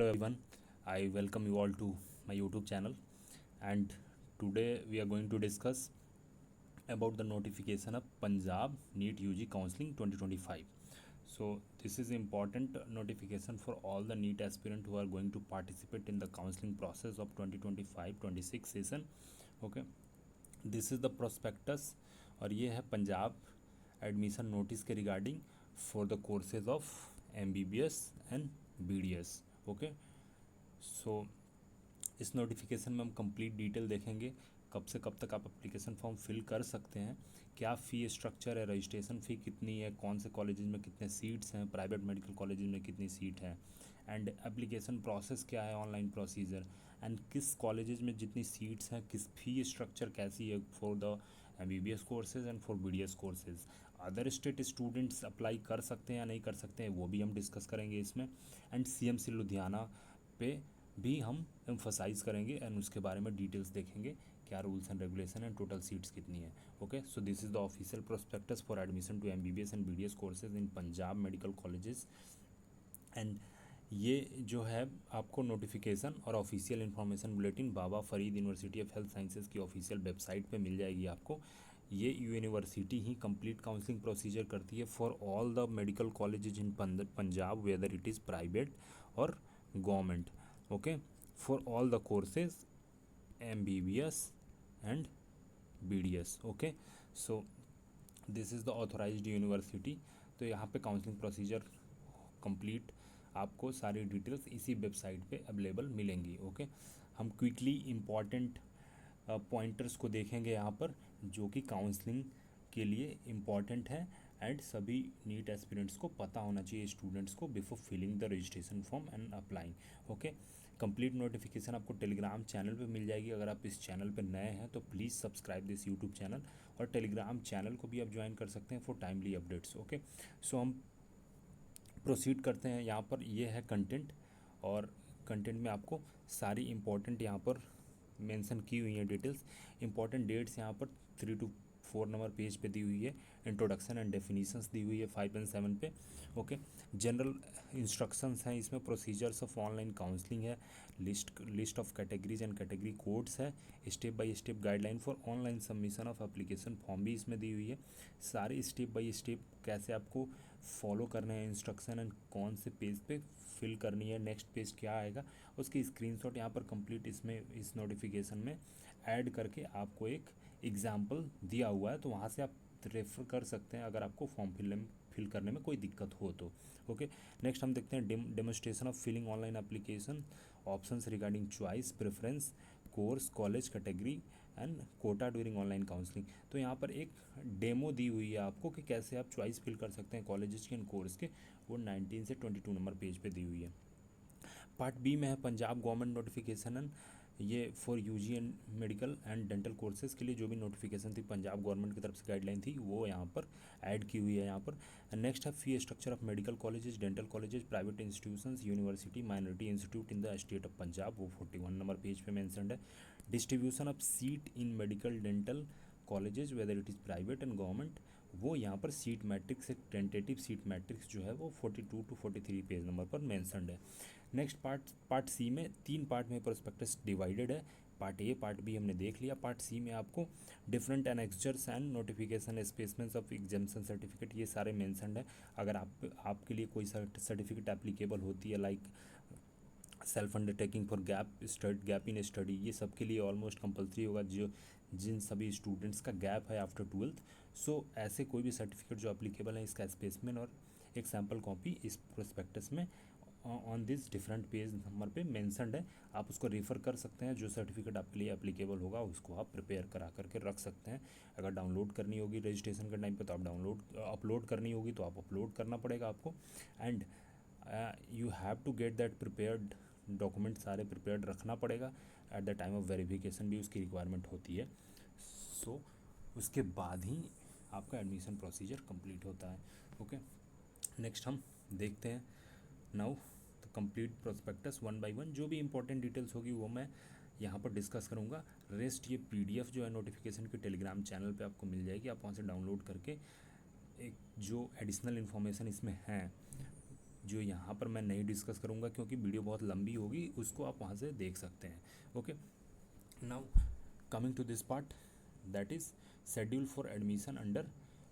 Hello everyone, I welcome you all to my YouTube channel, and today we are going to discuss about the notification of Punjab NEET UG Counselling 2025. So this is important notification for all the NEET aspirant who are going to participate in the counseling process of 2025-26 session. Okay, this is the prospectus और ये है Punjab admission notice के regarding for the courses of MBBS and BDS. Okay, so इस notification में हम complete detail देखेंगे, कब से कब तक आप एप्लीकेशन फॉर्म फिल कर सकते हैं, क्या फ़ी स्ट्रक्चर है, रजिस्ट्रेशन फ़ी कितनी है, कौन से कॉलेजेस में कितने सीट्स हैं, प्राइवेट मेडिकल कॉलेजेस में कितनी सीट है, एंड एप्लीकेशन प्रोसेस क्या है, ऑनलाइन प्रोसीजर, एंड किस कॉलेजेस में जितनी सीट्स हैं, किस फ़ी स्ट्रक्चर कैसी है for the MBBS courses and for BDS courses. Other state students apply कर सकते हैं या नहीं कर सकते हैं वो भी हम डिस्कस करेंगे इसमें. एंड CMC लुधियाना पे भी हम एम्फोसाइज करेंगे एंड उसके बारे में डिटेल्स देखेंगे, क्या rules and regulation and total seats कितनी है. Okay, so this is the official prospectus for admission to MBBS and BDS courses in Punjab medical colleges. And ये जो है आपको नोटिफिकेशन और official information bulletin Baba Farid university of health sciences की official website पे मिल जाएगी आपको. ये यूनिवर्सिटी ही कंप्लीट काउंसलिंग प्रोसीजर करती है for all the medical colleges in Punjab whether it is private और government. Okay, for all the courses MBBS and BDS. Okay, so this is the authorised university. तो यहाँ पे काउंसलिंग प्रोसीजर कंप्लीट आपको सारी details इसी website पे available मिलेंगी. Okay, हम क्विकली इम्पॉर्टेंट पॉइंटर्स को देखेंगे यहाँ पर जो कि काउंसलिंग के लिए इम्पॉर्टेंट है एंड सभी नीट एस्पिरेंट्स को पता होना चाहिए स्टूडेंट्स को before filling the registration form and applying. Okay, complete notification आपको टेलीग्राम चैनल पे मिल जाएगी. अगर आप इस चैनल पे नए हैं तो please subscribe this YouTube channel, और टेलीग्राम चैनल को भी आप ज्वाइन कर सकते हैं फॉर टाइमली अपडेट्स. ओके, सो हम प्रोसीड करते हैं. यहाँ पर ये है कंटेंट, और कंटेंट में आपको सारी इम्पोर्टेंट यहाँ पर मेंशन की हुई है डिटेल्स. इंपॉर्टेंट डेट्स यहाँ पर 3 to 4 नंबर पेज पे दी हुई है. इंट्रोडक्शन एंड डेफिनीशंस दी हुई है 5 and 7 पे. ओके, जनरल इंस्ट्रक्शंस हैं इसमें. प्रोसीजर्स ऑफ ऑनलाइन काउंसलिंग है, list of categories and category codes है, step by step guideline for online submission of application form भी इसमें दी हुई है. सारे स्टेप बाय स्टेप कैसे आपको फॉलो करने हैं इंस्ट्रक्शन एंड कौन से पेज पे फिल करनी है, नेक्स्ट पेज क्या आएगा, उसकी स्क्रीनशॉट यहाँ पर कंप्लीट इसमें इस नोटिफिकेशन में ऐड करके आपको एक एग्जाम्पल दिया हुआ है, तो वहाँ से आप रेफर कर सकते हैं अगर आपको फॉर्म फिल करने में कोई दिक्कत हो तो. ओके, नेक्स्ट हम देखते हैं demonstration of filling online application, options regarding choice, preference, course, college category and quota during online counselling. तो यहाँ पर एक डेमो दी हुई है आपको कि कैसे आप चॉइस फिल कर सकते हैं कॉलेजेस के एंड कोर्स के. वो 19 से 22 नंबर पेज पे दी हुई है. पार्ट बी में है पंजाब गवर्नमेंट नोटिफिकेशन एंड ये for UG and medical and dental courses के लिए जो भी नोटिफिकेशन थी पंजाब गवर्नमेंट की तरफ से गाइडलाइन थी वो यहाँ पर ऐड की हुई है यहाँ पर. नेक्स्ट है fee structure of medical colleges, dental colleges, private institutions, university, minority institute in the state of Punjab, वो 41 नंबर पेज पे मेंशन्ड है. Distribution of seat in medical dental colleges whether it is private and government, वो यहाँ पर seat matrix, एक tentative seat matrix जो है वो 42 to 43 पेज नंबर पर मेंशन्ड है. नेक्स्ट पार्ट सी में 3 पार्ट में प्रोस्पेक्टस डिवाइडेड है. पार्ट ए पार्ट बी हमने देख लिया. पार्ट सी में आपको different annexures and notification specimens of examination certificate ये सारे मेंशन्ड है. अगर आपके लिए कोई सर्टिफिकेट एप्लीकेबल होती है like self undertaking for gap in study, ये सब के लिए ऑलमोस्ट कंपलसरी होगा जो जिन सभी स्टूडेंट्स का गैप है आफ्टर 12th. सो ऐसे कोई भी सर्टिफिकेट जो एप्लीकेबल है इसका स्पेसमेन और एक सैम्पल कॉपी इस प्रोस्पेक्टस में on this different page number पे मेंशन्ड है. आप उसको रेफ़र कर सकते हैं. जो सर्टिफिकेट आपके लिए एप्लीकेबल होगा उसको आप प्रिपेयर करा करके रख सकते हैं. अगर डाउनलोड करनी होगी रजिस्ट्रेशन के टाइम पे तो आप अपलोड करनी होगी तो आप अपलोड करना पड़ेगा आपको. And you have to get that prepared document, सारे प्रिपेयर्ड रखना पड़ेगा. At the time of verification भी उसकी रिक्वायरमेंट होती है. सो उसके बाद ही आपका एडमिशन प्रोसीजर कंप्लीट होता है. ओके, नेक्स्ट हम देखते हैं now the complete prospectus 1 by 1. जो भी इंपॉर्टेंट डिटेल्स होगी वो मैं यहाँ पर डिस्कस करूँगा. रेस्ट ये PDF जो है नोटिफिकेशन के टेलीग्राम चैनल पे आपको मिल जाएगी. आप वहाँ से डाउनलोड करके एक जो एडिशनल इन्फॉर्मेशन इसमें है जो यहाँ पर मैं नहीं डिस्कस करूँगा क्योंकि वीडियो बहुत लंबी होगी, उसको आप वहाँ से देख सकते हैं। Okay, now coming to this part, that is schedule for admission under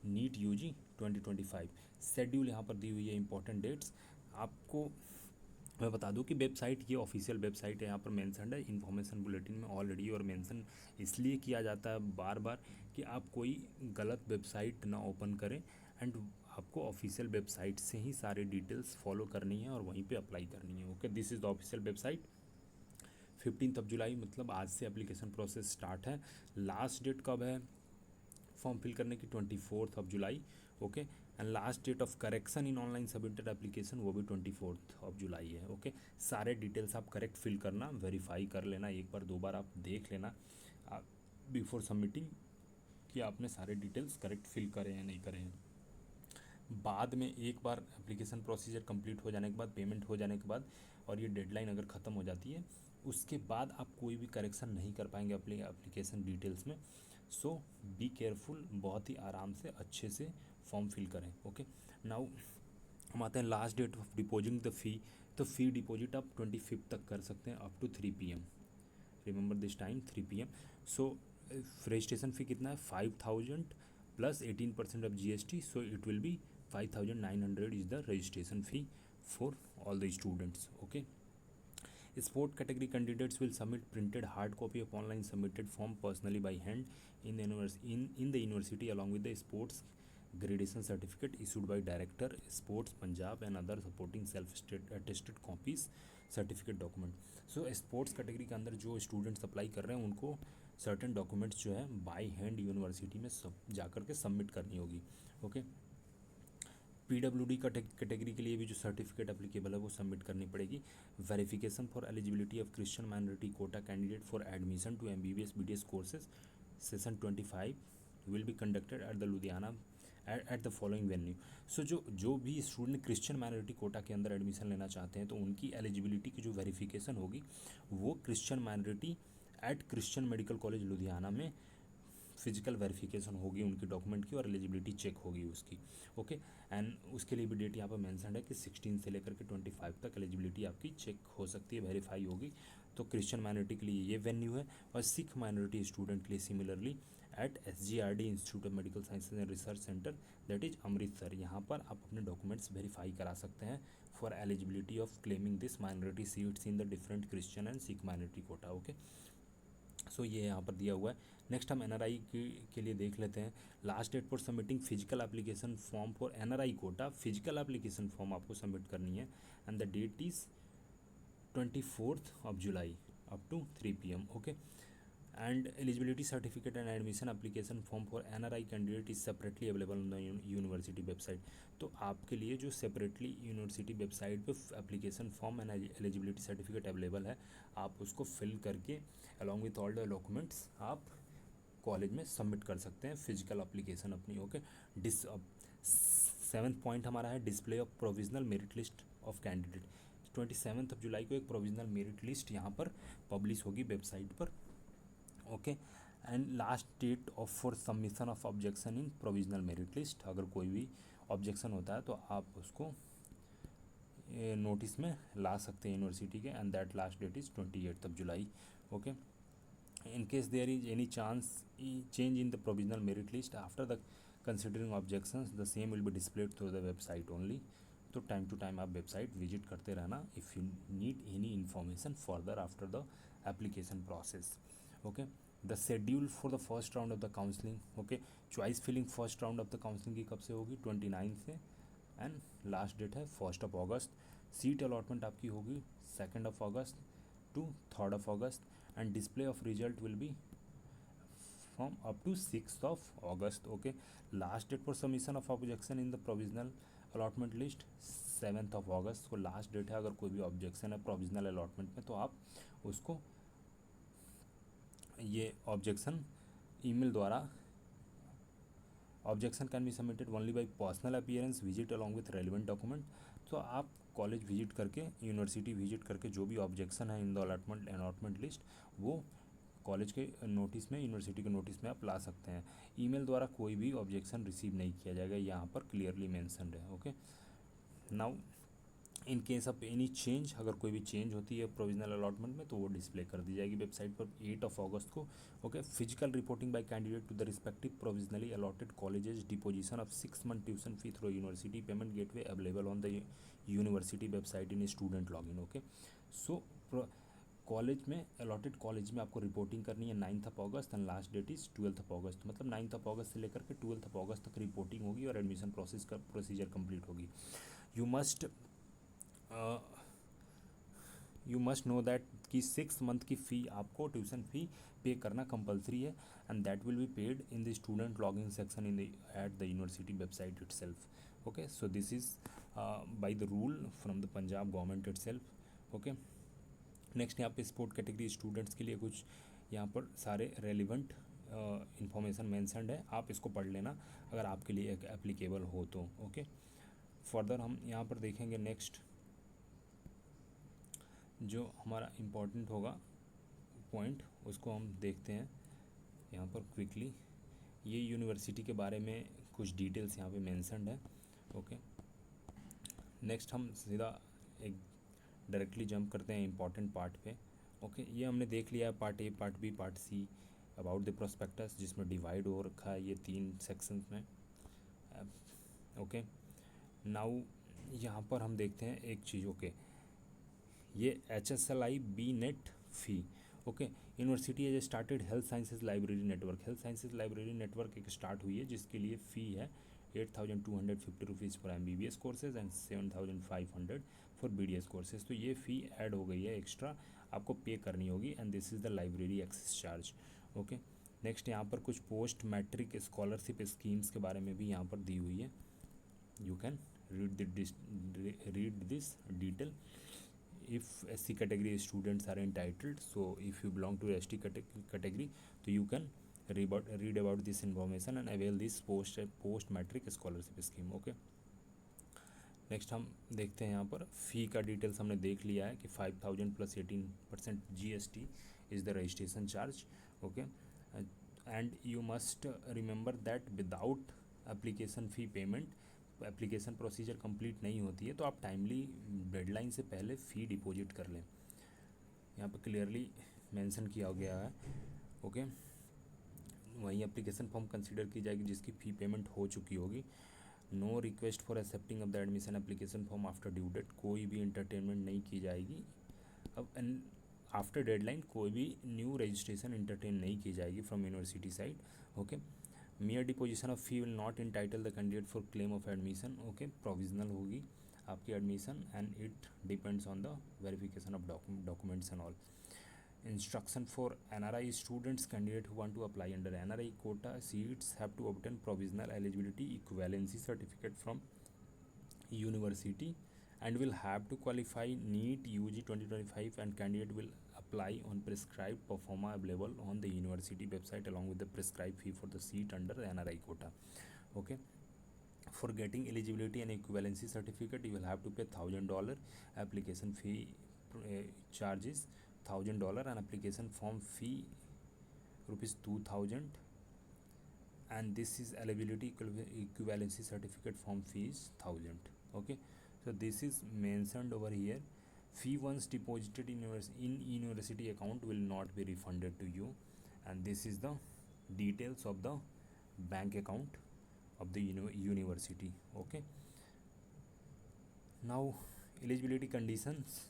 NEET UG 2025। Schedule यहाँ पर दी हुई है, इंपॉर्टेंट डेट्स। आपको मैं बता दूं कि वेबसाइट, ये ऑफिशियल वेबसाइट है, यहाँ पर मेंशन है इन्फॉर्मेशन बुलेटिन में ऑलरेडी, और मेंशन इसलिए किया जाता है बार बार कि आप कोई गलत वेबसाइट ना ओपन करें, एंड आपको ऑफिशियल वेबसाइट से ही सारे डिटेल्स फॉलो करनी है और वहीं पे अप्लाई करनी है। Okay, this is the official website. 15 जुलाई मतलब आज से एप्लीकेशन प्रोसेस स्टार्ट है। लास्ट डेट कब है फॉर्म फिल करने की? 24 जुलाई। Okay, and last date of correction in online submitted application वो भी 24 जुलाई है। ओके, सारे डिटेल्स आप करेक्ट फिल करना, वेरीफाई कर लेना, एक बार दो बार आप देख लेना बिफोर सबमिटिंग कि आपने सारे डिटेल्स करेक्ट फिल करे हैं नहीं करे हैं। बाद में एक बार एप्लीकेशन प्रोसीजर कंप्लीट हो जाने के बाद, पेमेंट हो जाने के बाद, और ये डेडलाइन अगर ख़त्म हो जाती है, उसके बाद आप कोई भी करेक्शन नहीं कर पाएंगे अपनी एप्लीकेशन डिटेल्स में। सो बी केयरफुल, बहुत ही आराम से अच्छे से फॉर्म फिल करें। ओके, नाउ हम आते हैं last date of depositing the fee. तो फ़ी डिपॉजिट आप 25 तक कर सकते हैं, up to 3 PM। Remember this time 3 PM। So registration fee कितना है? 5000 plus 18% of GST, so it will be 5900 is the registration fee for all the students. Okay, sport category candidates will submit printed hard copy of online submitted form personally by hand in the university along with the sports gradation certificate issued by director sports Punjab and other supporting self attested copies certificate document। So sports category के अंदर जो students apply कर रहे हैं उनको certain documents जो है by hand university में सब जा कर के सबमिट करनी होगी। ओके, PWD का कैटेगरी के लिए भी जो सर्टिफिकेट एप्लीकेबल है वो सबमिट करनी पड़ेगी। Verification for eligibility of Christian minority quota candidate for admission to MBBS BDS courses session 25 will be conducted at the Ludhiana at the following venue. So जो भी स्टूडेंट क्रिश्चियन माइनॉरिटी कोटा के अंदर admission लेना चाहते हैं तो उनकी एलिजिबिलिटी की जो वेरिफिकेशन होगी वो Christian minority at Christian medical college Ludhiana में फिजिकल वेरिफिकेशन होगी उनकी डॉक्यूमेंट की, और एलिजिबिलिटी चेक होगी उसकी। ओके, एंड उसके लिए भी डेट यहाँ पर मेंशन है कि 16 से लेकर के 25 तक एलिजिबिलिटी आपकी चेक हो सकती है, वेरीफाई होगी। तो क्रिश्चियन माइनॉरिटी के लिए ये वेन्यू है, और सिख माइनॉरिटी स्टूडेंट के लिए similarly at SGRD institute of medical sciences and research centre that is Amritsar, यहाँ पर आप अपने डॉक्यूमेंट्स वेरीफाई करा सकते हैं for eligibility of claiming this minority seats in the different Christian and Sikh minority quota. Okay, so ये यहाँ पर दिया हुआ है। नेक्स्ट हम NRI के लिए देख लेते हैं। Last date for submitting physical application form for NRI quota, physical application form आपको सबमिट करनी है, and the date is 24 July up to 3 PM। Okay, and eligibility certificate and admission application form for NRI candidate is separately available on the university website. तो आपके लिए जो separately university website पे application form and eligibility certificate available है, आप उसको fill करके along with all the documents आप कॉलेज में सबमिट कर सकते हैं फिजिकल एप्लीकेशन अपनी। ओके, 7th पॉइंट हमारा है display of provisional merit list of candidate. 27 जुलाई को एक प्रोविजनल मेरिट लिस्ट यहाँ पर पब्लिश होगी वेबसाइट पर। Okay, and last date of for submission of objection in provisional merit list, अगर कोई भी ऑब्जेक्शन होता है तो आप उसको नोटिस में ला सकते हैं यूनिवर्सिटी के, and that last date is 28 July. Okay, in case there is any chance change in the provisional merit list after the considering objections, the same will be displayed through the website only। तो time to time आप website visit करते रहना if you need any information further after the application process. Okay, the schedule for the first round of the counselling. Okay, choice filling first round of the counselling की कब से होगी? 29 से, and last date है 1 अगस्त। Seat allotment आपकी होगी 2 अगस्त to 3 अगस्त, and display of result will be from up to 6th August। okay, last date for submission of objection in the provisional allotment list 7th August को last date है। अगर कोई भी ऑब्जेक्शन है प्रोविजनल अलॉटमेंट में तो आप उसको ये ऑब्जेक्शन ईमेल द्वारा, objection can be submitted only by personal appearance visit along with relevant document. तो आप कॉलेज विजिट करके, यूनिवर्सिटी विजिट करके जो भी ऑब्जेक्शन है इन द अलॉटमेंट लिस्ट वो कॉलेज के नोटिस में, यूनिवर्सिटी के नोटिस में आप ला सकते हैं। ईमेल द्वारा कोई भी ऑब्जेक्शन रिसीव नहीं किया जाएगा, यहाँ पर क्लियरली मेंशन्ड है। Okay, now in case of any change, अगर कोई भी चेंज होती है प्रोविजनल अलॉटमेंट में तो वो डिस्प्ले कर दी जाएगी वेबसाइट पर 8 अगस्त को। Okay, physical reporting by candidate to the respective provisionally allotted colleges, deposition of 6 month tuition fee through university payment gateway available on the university website in student login. Okay, so college में allotted college में आपको reporting करनी है 9 अगस्त and last date is 12 August. मतलब 9 अगस्त से लेकर के 12 अगस्त तक रिपोर्टिंग होगी और एडमिशन प्रोसेस का प्रोसीजर कंप्लीट होगी। यू मस्ट नो दैट कि 6 month की फ़ी आपको ट्यूशन फ़ी पे करना कंपलसरी है and that will be paid in the student login section in the at the university website itself. Okay, so this is by the rule from the Punjab government itself. Okay, next यहाँ पे sport category students के लिए कुछ यहाँ पर सारे relevant information mentioned है, आप इसको पढ़ लेना अगर आपके लिए एप्लीकेबल हो तो। ओके, फर्दर हम यहाँ पर देखेंगे नेक्स्ट जो हमारा इम्पोर्टेंट होगा पॉइंट, उसको हम देखते हैं यहाँ पर क्विकली। ये यूनिवर्सिटी के बारे में कुछ डिटेल्स यहाँ पे मेंशन्ड है। ओके, नेक्स्ट हम सीधा एक डायरेक्टली जंप करते हैं इम्पॉर्टेंट पार्ट पे। ओके, ये हमने देख लिया है part A, part B, part C about the prospectus, जिसमें डिवाइड हो रखा है ये 3 सेक्शंस में। ओके, नाउ यहाँ पर हम देखते हैं एक चीज़। ओके, ये HSLI B net fee. Okay, university as started health sciences library network. Health sciences library network एक स्टार्ट हुई है जिसके लिए फ़ी है 8,250 rupees for MBBS courses and 7,500 for BDS courses. तो ये फ़ी ऐड हो गई है, एक्स्ट्रा आपको पे करनी होगी and this is the library access charge. Okay, next यहाँ पर कुछ पोस्ट मैट्रिक स्कॉलरशिप स्कीम्स के बारे में भी यहाँ पर दी हुई है। You can read this detail. If SC category students are entitled, so if you belong to ST category, so you can read about this information and avail this post matric scholarship scheme. Okay, next हम देखते हैं यहाँ पर फ़ी का details हमने देख लिया है कि 5,000 plus 18% GST is the registration charge. Okay, and you must remember that without application fee payment, application procedure complete नहीं होती है तो आप टाइमली डेडलाइन से पहले फ़ी डिपॉजिट कर लें, यहाँ पर क्लियरली मेंशन किया गया है। ओके, वहीं एप्लीकेशन फॉर्म कंसीडर की जाएगी जिसकी फ़ी पेमेंट हो चुकी होगी। No request for accepting of the admission application form after due date, कोई भी इंटरटेनमेंट नहीं की जाएगी। अब आफ्टर डेडलाइन कोई भी न्यू रजिस्ट्रेशन इंटरटेन नहीं की जाएगी from university side. Okay, mere deposition of fee will not entitle the candidate for claim of admission. Okay, provisional होगी आपकी admission and it depends on the verification of documents and all. Instruction for NRI students candidate who want to apply under NRI quota seats have to obtain provisional eligibility equivalency certificate from university and will have to qualify NEET UG 2025 and candidate will apply on prescribed performa available on the university website along with the prescribed fee for the seat under the NRI quota. Okay, for getting eligibility and equivalency certificate you will have to pay $1,000 application fee charges $1,000 and application form fee ₹2,000 and this is eligibility equivalency certificate form fee is 1,000. Okay, so this is mentioned over here. Fee once deposited in university account will not be refunded to you and this is the details of the bank account of the university. Okay, now eligibility conditions.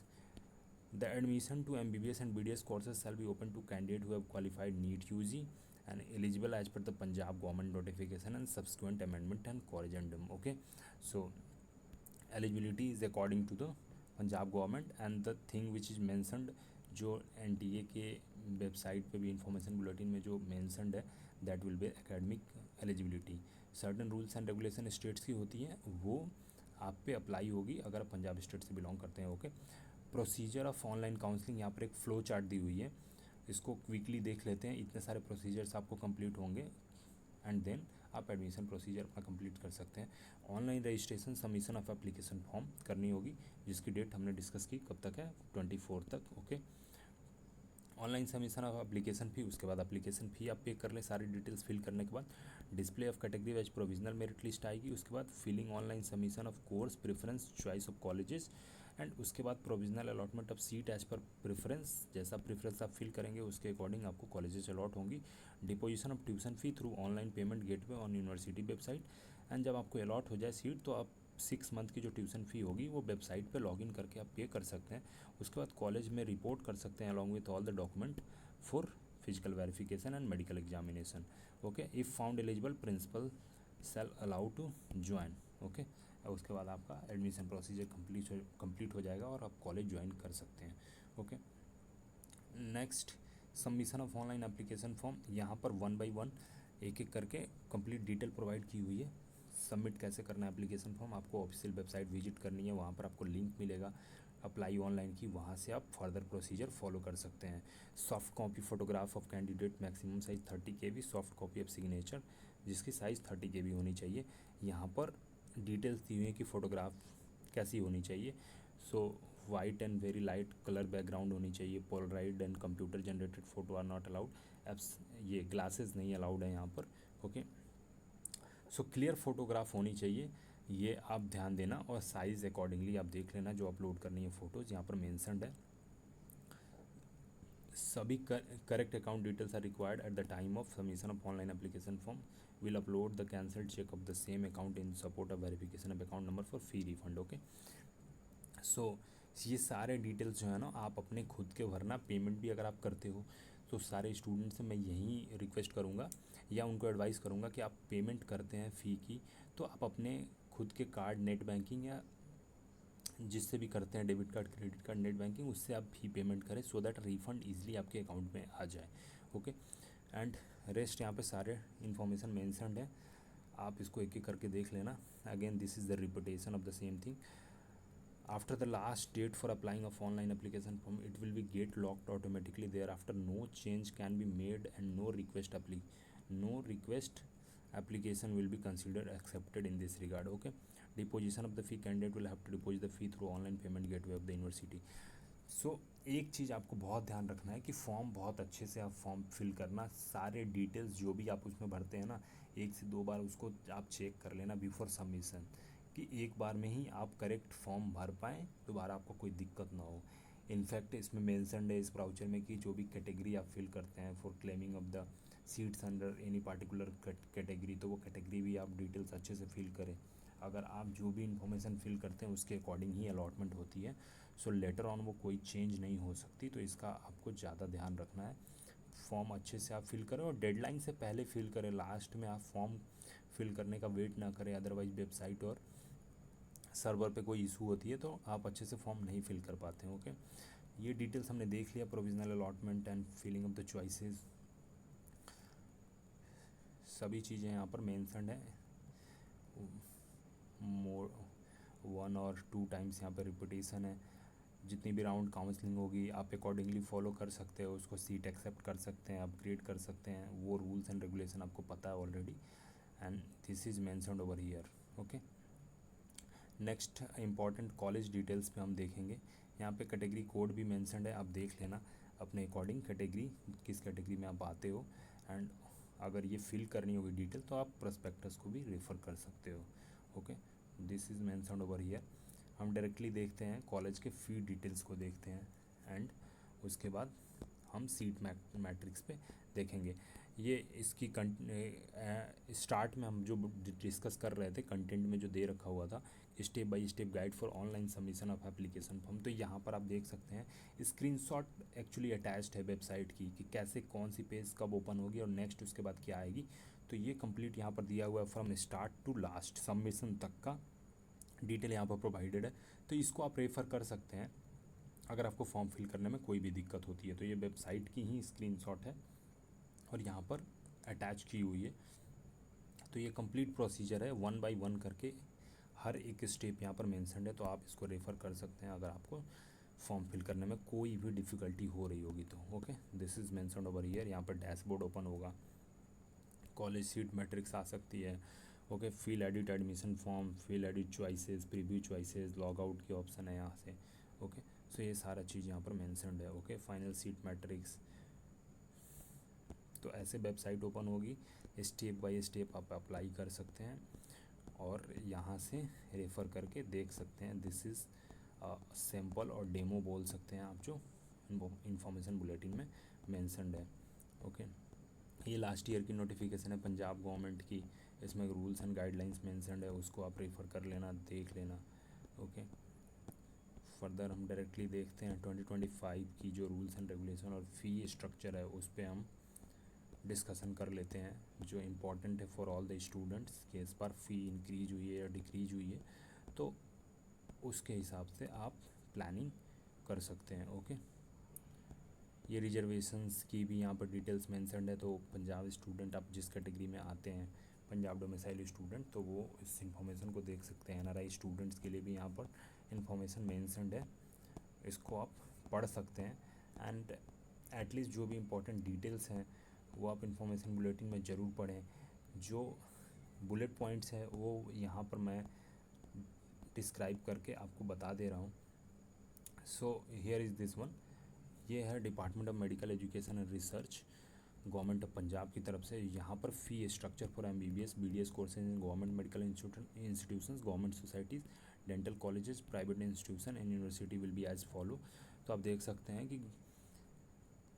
The admission to MBBS and BDS courses shall be open to candidates who have qualified NEET UG and eligible as per the Punjab government notification and subsequent amendment and corrigendum. Okay, so eligibility is according to the Punjab government and the thing which is mentioned जो NTA के website पे भी information bulletin में जो mentioned है that will be academic eligibility. Certain rules and regulation states की होती हैं वो आप पे अप्लाई होगी अगर आप पंजाब स्टेट से बिलोंग करते हैं। Okay, procedure of online counselling, यहाँ पर एक फ़्लो चार्ट दी हुई है, इसको क्विकली देख लेते हैं। इतने सारे प्रोसीजर्स आपको कंप्लीट होंगे एंड देन आप एडमिशन प्रोसीजर अपना कंप्लीट कर सकते हैं। Online registration submission of application form करनी होगी जिसकी डेट हमने डिस्कस की, कब तक है 24 तक। Okay, online submission of application fee, उसके बाद एप्लीकेशन फ़ी आप पे कर लें सारी डिटेल्स फिल करने के बाद। Display of category wise provisional merit list आएगी, उसके बाद filling online submission of course preference choice of colleges and उसके बाद provisional allotment of seat as per preference, जैसा प्रेफरेंस आप फिल करेंगे उसके अकॉर्डिंग आपको कॉलेजेस अलॉट होंगी। Deposition of tuition fee through online payment gateway on university website, and जब आपको अलॉट हो जाए सीट तो आप 6 मंथ की जो ट्यूशन फ़ी होगी वो वेबसाइट पे लॉगिन करके आप पे कर सकते हैं। उसके बाद कॉलेज में रिपोर्ट कर सकते हैं along with all the document for physical verification and medical examination. Okay, if found eligible principal shall allow to join. Okay, उसके बाद आपका एडमिशन प्रोसीजर कंप्लीट हो जाएगा और आप कॉलेज ज्वाइन कर सकते हैं। Okay, next submission of online application form. यहाँ पर 1 बाई 1 एक एक करके कंप्लीट डिटेल प्रोवाइड की हुई है। सबमिट कैसे करना है एप्लीकेशन फॉर्म, आपको ऑफिशियल वेबसाइट विजिट करनी है, वहाँ पर आपको लिंक मिलेगा अप्लाई ऑनलाइन की, वहाँ से आप फर्दर प्रोसीजर फॉलो कर सकते हैं। Soft copy photograph of candidate, maximum size 30 KB, soft copy of signature जिसकी साइज़ 30 KB होनी चाहिए। यहाँ पर डिटेल्स दी हुई है कि फ़ोटोग्राफ कैसी होनी चाहिए। So white and very light colour background होनी चाहिए। Polaroid and computer generated photo are not allowed. एप्स ये ग्लासेस नहीं अलाउड है यहाँ पर। ओके, सो क्लियर फोटोग्राफ होनी चाहिए, ये आप ध्यान देना, और साइज़ अकॉर्डिंगली आप देख लेना जो अपलोड करनी है फ़ोटोज़ यहाँ पर मेंशन्ड है। सभी correct account details are required at the time of submission of online application form. Will upload the cancelled cheque of the same account in support of verification of account number for fee refund. Okay, so ये सारे details जो है ना आप अपने खुद के भरना। पेमेंट भी अगर आप करते हो तो सारे स्टूडेंट से मैं यही रिक्वेस्ट करूँगा या उनको एडवाइस करूँगा कि आप पेमेंट करते हैं फ़ी की तो आप अपने खुद के कार्ड, नेट बैंकिंग या जिससे भी करते हैं, debit card, credit card, net banking, उससे आप फी पेमेंट करें सो दैट रिफ़ंड ईजिली आपके अकाउंट में आ जाए। ओके, एंड रेस्ट यहाँ पे सारे इन्फॉर्मेशन मेंशन्ड है, आप इसको एक एक करके देख लेना। Again this is the repetition of the same thing. After the last date for applying of online application form, it will be get locked automatically. Thereafter, no change can be made and no request application will be considered accepted in this regard. Okay, deposition of the fee, candidate will have to deposit the fee through online payment gateway of the university. सो एक चीज़ आपको बहुत ध्यान रखना है कि form बहुत अच्छे से आप फॉर्म फिल करना, सारे डिटेल्स जो भी आप उसमें भरते हैं ना 1 से 2 बार उसको आप चेक कर लेना बिफोर सबमिशन, कि एक बार में ही आप करेक्ट फॉर्म भर पाएँ, दोबारा आपको कोई दिक्कत ना हो। इनफैक्ट इसमें मेंशन्ड है इस ब्राउचर में कि जो भी कैटेगरी आप फिल करते हैं for claiming of the seats under any particular category, तो वो कैटेगरी भी आप डिटेल्स अच्छे से फिल करें। अगर आप जो भी इन्फॉर्मेशन फिल करते हैं उसके अकॉर्डिंग ही अलॉटमेंट होती है। सो लेटर ऑन वो कोई चेंज नहीं हो सकती, तो इसका आपको ज़्यादा ध्यान रखना है। फॉर्म अच्छे से आप फिल करें और डेडलाइन से पहले फिल करें, लास्ट में आप फॉर्म फिल करने का वेट ना करें, अदरवाइज वेबसाइट और सर्वर पे कोई इशू होती है तो आप अच्छे से फॉर्म नहीं फिल कर पाते हैं। ओके, ये डिटेल्स हमने देख लिया, provisional allotment and filling of the choices, सभी चीज़ें यहाँ पर मेंशन्ड है। मोर 1 और 2 टाइम्स यहाँ पर रिपीटेशन है। जितनी भी राउंड काउंसलिंग होगी आप अकॉर्डिंगली फॉलो कर सकते हो, उसको सीट एक्सेप्ट कर सकते हैं, अपग्रेड कर सकते हैं, वो रूल्स एंड रेगुलेशन आपको पता है already, and this is mentioned over here. Okay, next important college details पे हम देखेंगे। यहाँ पे कैटेगरी कोड भी मेंशन्ड है, आप देख लेना अपने अकॉर्डिंग कैटेगरी, किस कैटेगरी में आप आते हो, एंड अगर ये फिल करनी होगी डिटेल तो आप प्रोस्पेक्टस को भी रेफ़र कर सकते हो। Okay, this is mentioned over here. हम डायरेक्टली देखते हैं कॉलेज के फ़ी डिटेल्स को देखते हैं, एंड उसके बाद हम सीट मैट्रिक्स पे देखेंगे। ये इसकी स्टार्ट में हम जो डिस्कस कर रहे थे कंटेंट में जो दे रखा हुआ था step by step guide for online submission of application form, तो यहाँ पर आप देख सकते हैं स्क्रीनशॉट एक्चुअली अटैच्ड है वेबसाइट की कि कैसे कौन सी पेज कब ओपन होगी और नेक्स्ट उसके बाद क्या आएगी। तो ये कंप्लीट यहाँ पर दिया हुआ है from start to last submission तक का डिटेल यहाँ पर प्रोवाइडेड है, तो इसको आप रेफ़र कर सकते हैं अगर आपको फॉर्म फिल करने में कोई भी दिक्कत होती है। तो ये वेबसाइट की ही स्क्रीनशॉट है और यहाँ पर अटैच की हुई है। तो ये कंप्लीट प्रोसीजर है 1 बाय 1 करके, हर एक स्टेप यहाँ पर मेंशन्ड है, तो आप इसको रेफ़र कर सकते हैं अगर आपको फॉर्म फिल करने में कोई भी डिफ़िकल्टी हो रही होगी तो। Okay, this is mentioned over here. यहाँ पर डैशबोर्ड ओपन होगा, कॉलेज सीट मैट्रिक्स आ सकती है। Okay, fill edit admission form, fill edit choices, preview choices, log out के ऑप्शन है यहाँ से। ओके, सो ये सारा चीज़ यहाँ पर मेंशन्ड है। ओके, फाइनल सीट मैट्रिक्स, तो ऐसे वेबसाइट ओपन होगी, स्टेप बाय स्टेप आप अप्लाई कर सकते हैं और यहाँ से रेफ़र करके देख सकते हैं। दिस इज़ सैम्पल और डेमो बोल सकते हैं आप, जो इन्फॉर्मेशन बुलेटिन में मेंशन्ड है। ओके, ये लास्ट ईयर की नोटिफिकेशन है पंजाब गवर्नमेंट की, इसमें रूल्स एंड गाइडलाइंस मेंशन्ड है, उसको आप रेफ़र कर लेना, देख लेना। ओके, फर्दर हम डायरेक्टली देखते हैं 2025 की जो रूल्स एंड रेगुलेशन और फ़ी स्ट्रक्चर है उस पर हम डिस्कशन कर लेते हैं, जो इम्पोर्टेंट है फॉर ऑल द स्टूडेंट्स कि इस बार फ़ी इंक्रीज हुई है या डिक्रीज हुई है, तो उसके हिसाब से आप प्लानिंग कर सकते हैं। ओके, ये रिजर्वेशंस की भी यहाँ पर डिटेल्स मेंशन्ड है, तो पंजाब स्टूडेंट आप जिस कैटेगरी में आते हैं, पंजाब डोमिसाइल स्टूडेंट, तो वो इस इंफॉर्मेशन को देख सकते हैं। एनआरआई स्टूडेंट्स के लिए भी यहाँ पर इंफॉर्मेशन मेंशन्ड है, इसको आप पढ़ सकते हैं। एंड एटलीस्ट जो भी इम्पोर्टेंट डिटेल्स हैं वो आप इंफॉर्मेशन बुलेटिन में ज़रूर पढ़ें। जो बुलेट पॉइंट्स है वो यहाँ पर मैं डिस्क्राइब करके आपको बता दे रहा हूँ। So here is this one, ये है department of medical education and research, government of Punjab की तरफ से। यहाँ पर fee structure for MBBS BDS courses in government medical institutions, government societies, dental colleges, private institution and university will be as follow. तो आप देख सकते हैं कि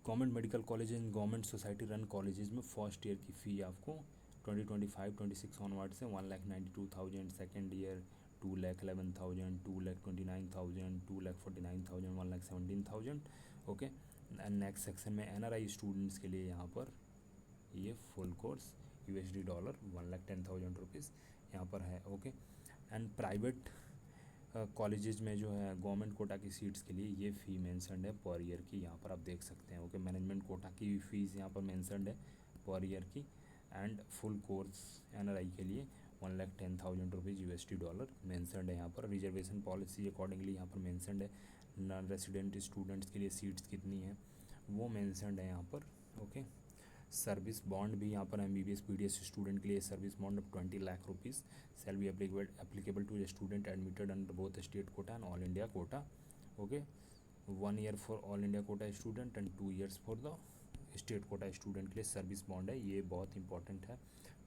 government medical college and government society run colleges में फर्स्ट ईयर की fee आपको 2025-26 onward से 1,92,000, second year 2,11,000, 2,29,000, 2,49,000, 1,17,000। Okay, and next section में NRI स्टूडेंट्स के लिए यहाँ पर ये full course USD dollar 1,10,000 rupees यहाँ पर है। ओके, एंड प्राइवेट कॉलेजेस में जो है गवर्नमेंट कोटा की सीट्स के लिए ये फ़ी मेंशन्ड है पर ईयर की, यहाँ पर आप देख सकते हैं। ओके, मैनेजमेंट कोटा की भी फीस यहाँ पर मेंशन्ड है पर ईयर की, एंड फुल कोर्स NRI के लिए 1,10,000 रुपीज़ USD डॉलर मेंशन्ड है यहाँ पर। रिजर्वेशन पॉलिसी अकॉर्डिंगली यहाँ पर मेंशन्ड है। नॉन रेसिडेंट स्टूडेंट्स के लिए सीट्स कितनी हैं वो मेंशन्ड है यहाँ पर। ओके, सर्विस बॉन्ड भी यहाँ पर MBBS BDS स्टूडेंट के लिए service bond of 20 lakh rupees shall be applicable to a student admitted under both state quota and all India quota. Okay, 1 year for all India quota student and 2 years for the state quota student के लिए service bond है। ये बहुत important है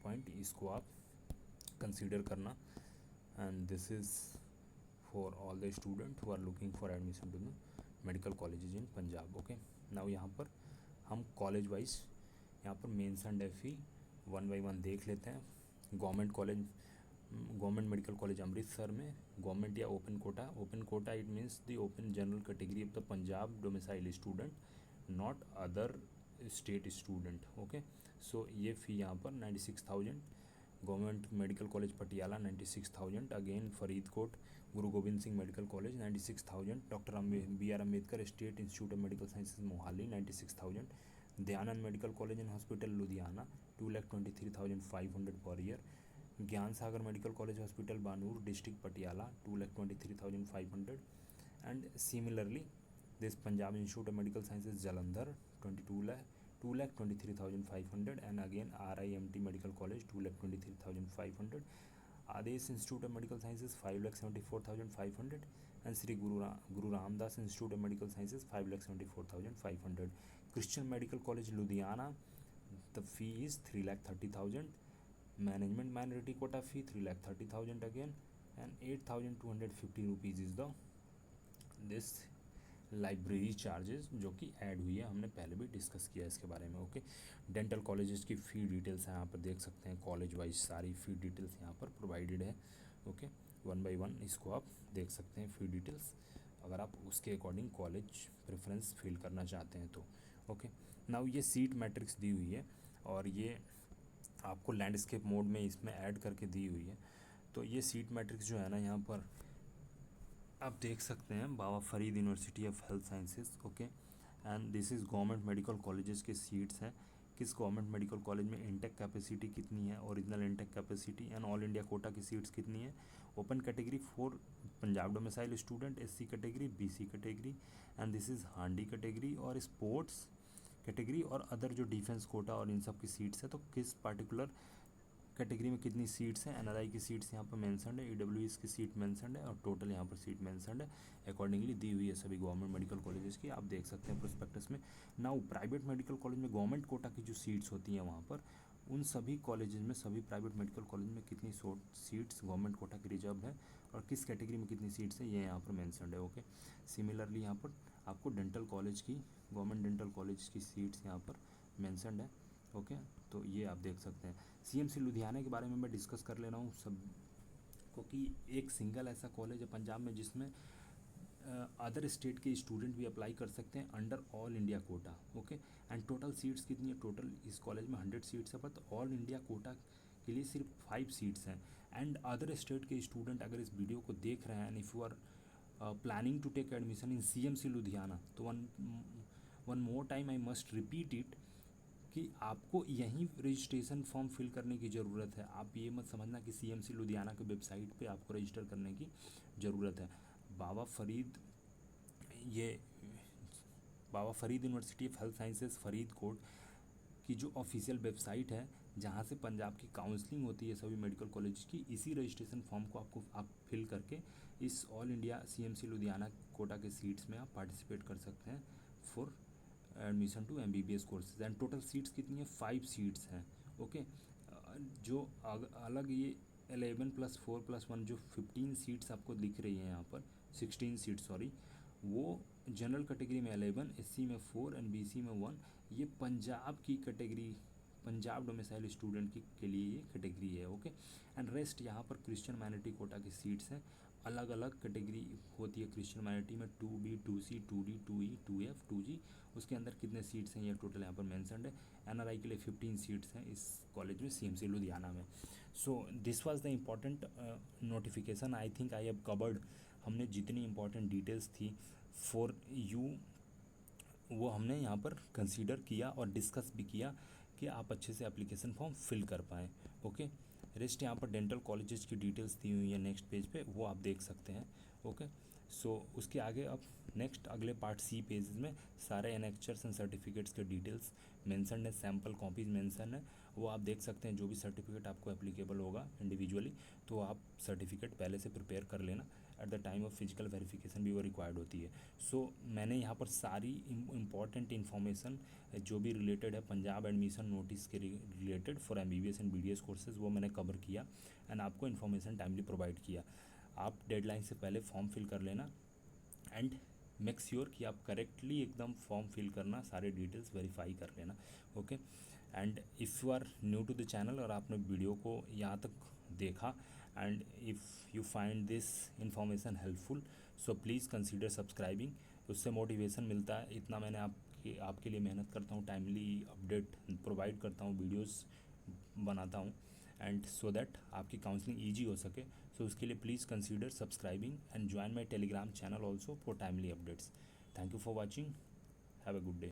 point, इसको आप consider करना। And this is for all the student who are looking for admission to the medical colleges in Punjab. Okay, now यहाँ पर हम कॉलेज वाइज यहाँ पर मेंशन्ड है फ़ी 1 by 1 देख लेते हैं। Government college, government medical college Amritsar में गवर्नमेंट या open quota, open quota it means the open general category of the Punjab domicile student, not other state student. Okay, so ये फ़ी यहाँ पर 96,000। Government medical college Patiala 96,000, again Faridkot Guru Gobind Singh medical college 96,000, doctor BR Ambedkar state institute of medical sciences Mohali 96,000, Dayanand medical college and hospital Ludhiana 2,23,500 per year, Gyan Sagar medical college hospital Banur district Patiala 2,23,500, and similarly this Punjab institute of medical sciences Jalandhar 2,23,500, and again RIMT medical college 2,23,500, Adesh institute of medical sciences 5,74,500, and Shri Guru Ramdas institute of medical sciences 5,74,500, Christian medical college Ludhiana the fee is 3,30,000, management minority quota fee 3,30,000 again, and 8,250 rupees is the this library charges जो कि add हुई है, हमने पहले भी discuss किया है इसके बारे में। ओके, डेंटल कॉलेजेस की फ़ी डिटेल्स हैं यहाँ पर देख सकते हैं, कॉलेज वाइज सारी फ़ी डिटेल्स यहाँ पर प्रोवाइडेड है। ओके, 1 by 1 इसको आप देख सकते हैं फ़ी डिटेल्स, अगर आप उसके अकॉर्डिंग कॉलेज प्रेफरेंस फिल करना चाहते हैं तो। ओके, नाउ ये सीट मैट्रिक्स दी हुई है और ये आपको लैंडस्केप मोड में इसमें ऐड करके दी हुई है। तो ये सीट मैट्रिक्स जो है ना यहाँ पर आप देख सकते हैं, Baba Farid university of health sciences. Okay, and this is government medical colleges के सीट्स हैं, किस गवर्नमेंट मेडिकल कॉलेज में इंटेक कैपेसिटी कितनी है, original intake capacity, and all India quota की सीट्स कितनी है। Open category for Punjab domicile student, SC category, BC category, and this is हांडी कैटेगरी और स्पोर्ट्स कैटेगरी और अदर जो डिफेंस कोटा और इन सब की सीट्स है। तो किस पार्टिकुलर कैटेगरी में कितनी सीट्स हैं, NRI की सीट्स यहाँ पर मेंशन्ड है, EWS की सीट मेंशन्ड है और टोटल यहाँ पर सीट मेंशन्ड है, अकॉर्डिंगली दी हुई है सभी गवर्नमेंट मेडिकल कॉलेजेस की, आप देख सकते हैं प्रोस्पेक्टस में। नाउ प्राइवेट मेडिकल कॉलेज में गवर्नमेंट कोटा की जो सीट्स होती हैं वहाँ पर उन सभी कॉलेजेस में, सभी प्राइवेट मेडिकल कॉलेज में कितनी सीट्स गवर्नमेंट कोटा की रिजर्व है और किस कैटेगरी में कितनी सीट्स है, ये यहाँ पर मेंशन्ड है। ओके, सिमिलरली यहाँ पर आपको डेंटल कॉलेज की, गवर्नमेंट डेंटल कॉलेज की सीट्स यहाँ पर मेंशन्ड है। ओके, तो ये आप देख सकते हैं। सीएमसी लुधियाना के बारे में मैं डिस्कस कर ले रहा हूँ सब, क्योंकि एक सिंगल ऐसा कॉलेज है पंजाब में जिसमें अदर स्टेट के स्टूडेंट भी अप्लाई कर सकते हैं under all India Kota. Okay, and total seats कितनी है, टोटल इस कॉलेज में 100 सीट्स है, बट ऑल इंडिया कोटा के लिए सिर्फ 5 सीट्स हैं। एंड अदर स्टेट के स्टूडेंट अगर इस वीडियो को देख रहे हैं and if you are planning to take admission in CMC Ludhiana, तो one more time I must repeat it कि आपको यहीं रजिस्ट्रेशन फॉर्म फिल करने की ज़रूरत है। आप ये मत समझना कि सीएमसी लुधियाना के वेबसाइट पे आपको रजिस्टर करने की ज़रूरत है। बाबा फरीद, ये Baba Farid university of health sciences Faridkot की जो ऑफिशियल वेबसाइट है, जहाँ से पंजाब की काउंसलिंग होती है सभी मेडिकल कॉलेज की, इसी रजिस्ट्रेशन फॉर्म को आप फिल करके इस all India CMC Ludhiana quota के सीट्स में आप पार्टिसिपेट कर सकते हैं for admission to MBBS courses. And total seats कितनी है, 5 सीट्स हैं। ओके, जो अलग ये 11 + 4 + 1 जो 15 सीट्स आपको दिख रही हैं यहाँ पर, 16 सीट्स सॉरी, वो जनरल कैटेगरी में 11, एससी में 4 एंड बीसी में 1, ये पंजाब की कैटेगरी, पंजाब डोमिसाइल स्टूडेंट के लिए ये कैटेगरी है। ओके, एंड रेस्ट यहाँ पर क्रिश्चियन माइनॉरिटी कोटा की सीट्स हैं। अलग अलग कैटेगरी होती है क्रिश्चियन माइनॉरिटी में, 2B 2C 2D 2E 2F 2G, उसके अंदर कितने सीट्स हैं ये टोटल यहाँ पर मेंशन्ड है। एनआरआई के लिए 15 सीट्स हैं इस कॉलेज में, सीएमसी लुधियाना में। So this was the important notification, I think I have covered. हमने जितनी इम्पॉर्टेंट डिटेल्स थी फॉर यू वो हमने यहाँ पर कंसीडर किया और डिस्कस भी किया कि आप अच्छे से एप्लीकेशन फॉर्म फिल कर पाएँ। ओके, रेस्ट यहाँ पर डेंटल कॉलेजेस की डिटेल्स दी हुई है नेक्स्ट पेज पे, वो आप देख सकते हैं। ओके, सो उसके आगे अब नेक्स्ट अगले पार्ट सी पेज में सारे एनेक्चर्स एंड सर्टिफिकेट्स के डिटेल्स मेंशन है, सैम्पल कॉपीज मेंशन है, वो आप देख सकते हैं। जो भी सर्टिफिकेट आपको एप्लीकेबल होगा इंडिविजुअली, तो आप सर्टिफिकेट पहले से प्रिपेयर कर लेना। Eight the time of physical verification भी वो रिक्वायर्ड होती है। सो मैंने यहाँ पर सारी इम्पॉर्टेंट इन्फॉर्मेशन जो भी रिलेटेड है पंजाब एडमिशन नोटिस के related for MBBS and BDS courses, वो मैंने कवर किया एंड आपको इन्फॉर्मेशन टाइमली प्रोवाइड किया। आप डेडलाइन से पहले फॉर्म फिल कर लेना एंड मेक श्योर कि आप करेक्टली एकदम फॉर्म फिल करना, सारे डिटेल्स वेरीफाई कर लेना। Okay, and if you are new to the channel और आपने वीडियो को यहाँ तक देखा and if you find this information helpful, so please consider subscribing. उससे मोटिवेशन मिलता है, इतना मैंने आपके लिए मेहनत करता हूँ, टाइमली अपडेट प्रोवाइड करता हूँ, वीडियोस बनाता हूँ एंड सो दैट आपकी काउंसलिंग ईजी हो सके। सो उसके लिए please consider subscribing and join my Telegram channel also for timely updates. Thank you for watching, have a good day.